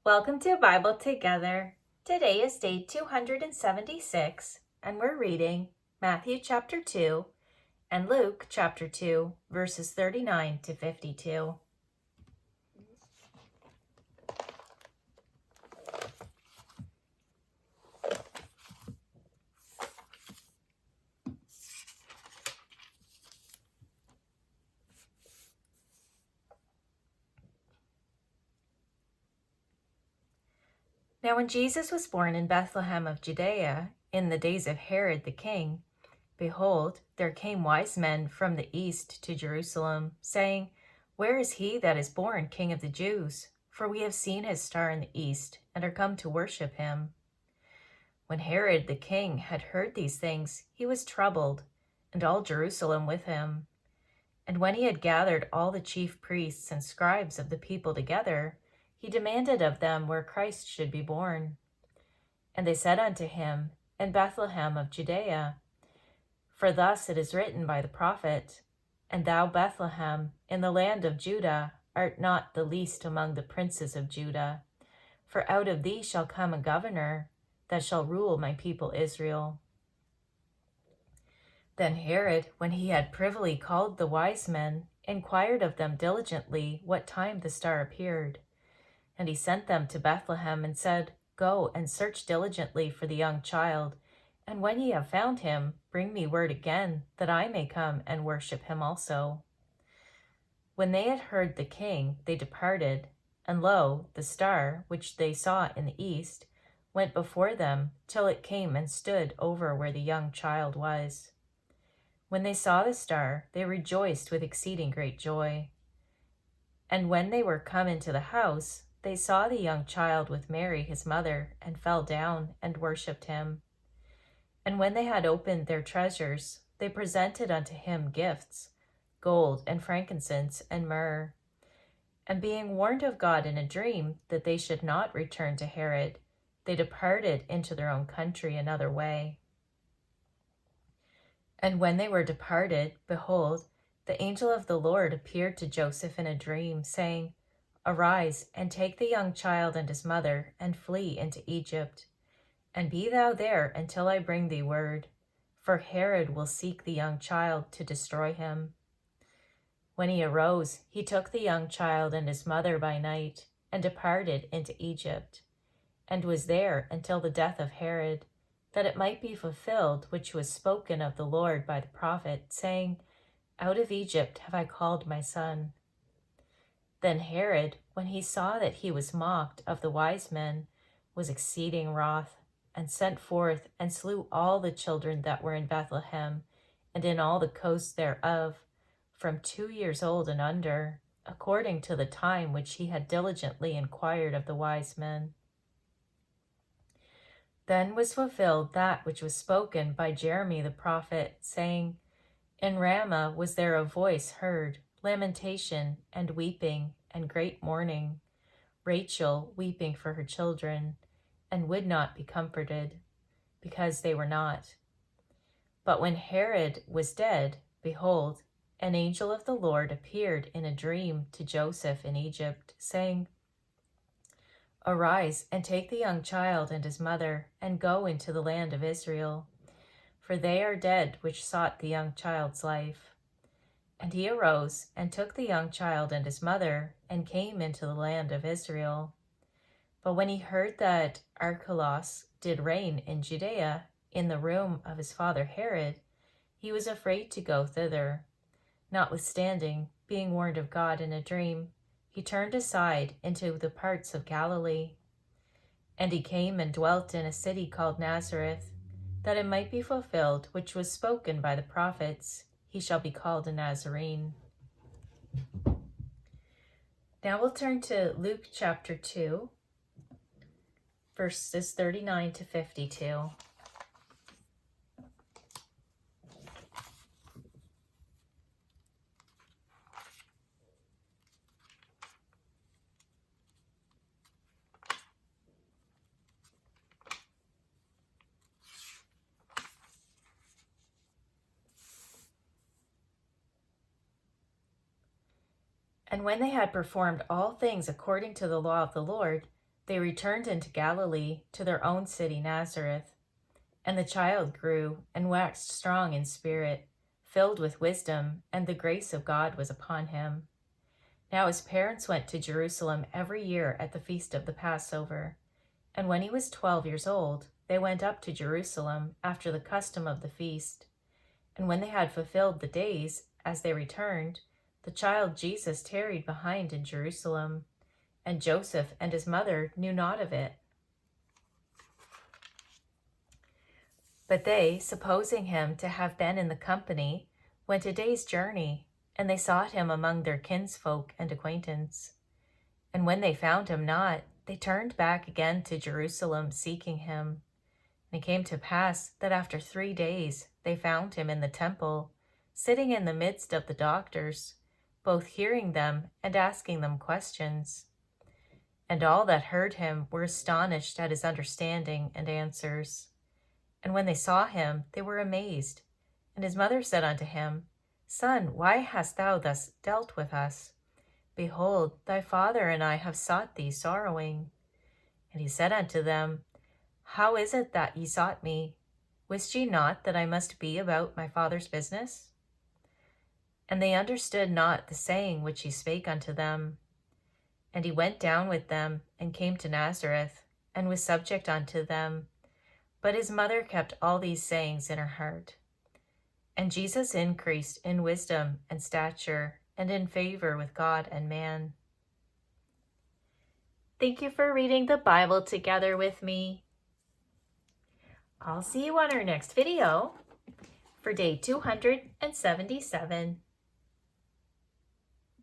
Welcome to Bible Together. Today is day 276, and we're reading Matthew chapter 2 and Luke chapter 2, verses 39 to 52. Now when Jesus was born in Bethlehem of Judea, in the days of Herod the king, behold, there came wise men from the east to Jerusalem, saying, Where is he that is born King of the Jews? For we have seen his star in the east, and are come to worship him. When Herod the king had heard these things, he was troubled, and all Jerusalem with him. And when he had gathered all the chief priests and scribes of the people together, he demanded of them where Christ should be born. And they said unto him, In Bethlehem of Judea. For thus it is written by the prophet, And thou, Bethlehem, in the land of Judah, art not the least among the princes of Judah. For out of thee shall come a governor, that shall rule my people Israel. Then Herod, when he had privily called the wise men, inquired of them diligently what time the star appeared. And he sent them to Bethlehem, and said, Go and search diligently for the young child, and when ye have found him, bring me word again, that I may come and worship him also. When they had heard the king, they departed, and lo, the star, which they saw in the east, went before them, till it came and stood over where the young child was. When they saw the star, they rejoiced with exceeding great joy. And when they were come into the house, they saw the young child with Mary his mother, and fell down and worshipped him. And when they had opened their treasures, they presented unto him gifts, gold and frankincense and myrrh. And being warned of God in a dream that they should not return to Herod, they departed into their own country another way. And when they were departed, behold, the angel of the Lord appeared to Joseph in a dream, saying, Arise, and take the young child and his mother, and flee into Egypt. And be thou there until I bring thee word, for Herod will seek the young child to destroy him. When he arose, he took the young child and his mother by night, and departed into Egypt, and was there until the death of Herod, that it might be fulfilled which was spoken of the Lord by the prophet, saying, Out of Egypt have I called my son. Then Herod, when he saw that he was mocked of the wise men, was exceeding wroth, and sent forth and slew all the children that were in Bethlehem, and in all the coasts thereof, from 2 years old and under, according to the time which he had diligently inquired of the wise men. Then was fulfilled that which was spoken by Jeremy the prophet, saying, In Ramah was there a voice heard, lamentation and weeping and great mourning, Rachel weeping for her children, and would not be comforted, because they were not. But when Herod was dead, behold, an angel of the Lord appeared in a dream to Joseph in Egypt, saying, Arise, and take the young child and his mother, and go into the land of Israel, for they are dead which sought the young child's life. And he arose, and took the young child and his mother, and came into the land of Israel. But when he heard that Archelaus did reign in Judea, in the room of his father Herod, he was afraid to go thither. Notwithstanding, being warned of God in a dream, he turned aside into the parts of Galilee. And he came and dwelt in a city called Nazareth, that it might be fulfilled which was spoken by the prophets, He shall be called a Nazarene. Now we'll turn to Luke chapter 2, verses 39 to 52. And when they had performed all things according to the law of the Lord, They returned into Galilee to their own city Nazareth. And the child grew and waxed strong in spirit, filled with wisdom, and the grace of God was upon him. Now his parents went to Jerusalem every year at the feast of the Passover. And when he was 12 years old, they went up to Jerusalem after the custom of the feast. And when they had fulfilled the days, as they returned, the child Jesus tarried behind in Jerusalem, and Joseph and his mother knew naught of it. But they, supposing him to have been in the company, went a day's journey, and they sought him among their kinsfolk and acquaintance. And when they found him not, they turned back again to Jerusalem, seeking him. And it came to pass that after 3 days they found him in the temple, sitting in the midst of the doctors, both hearing them and asking them questions. And all that heard him were astonished at his understanding and answers. And when they saw him, they were amazed. And his mother said unto him, Son, why hast thou thus dealt with us? Behold, thy father and I have sought thee sorrowing. And he said unto them, How is it that ye sought me? Wist ye not that I must be about my father's business? And they understood not the saying which he spake unto them. And he went down with them, and came to Nazareth, and was subject unto them. But his mother kept all these sayings in her heart. And Jesus increased in wisdom and stature, and in favor with God and man. Thank you for reading the Bible together with me. I'll see you on our next video for day 277.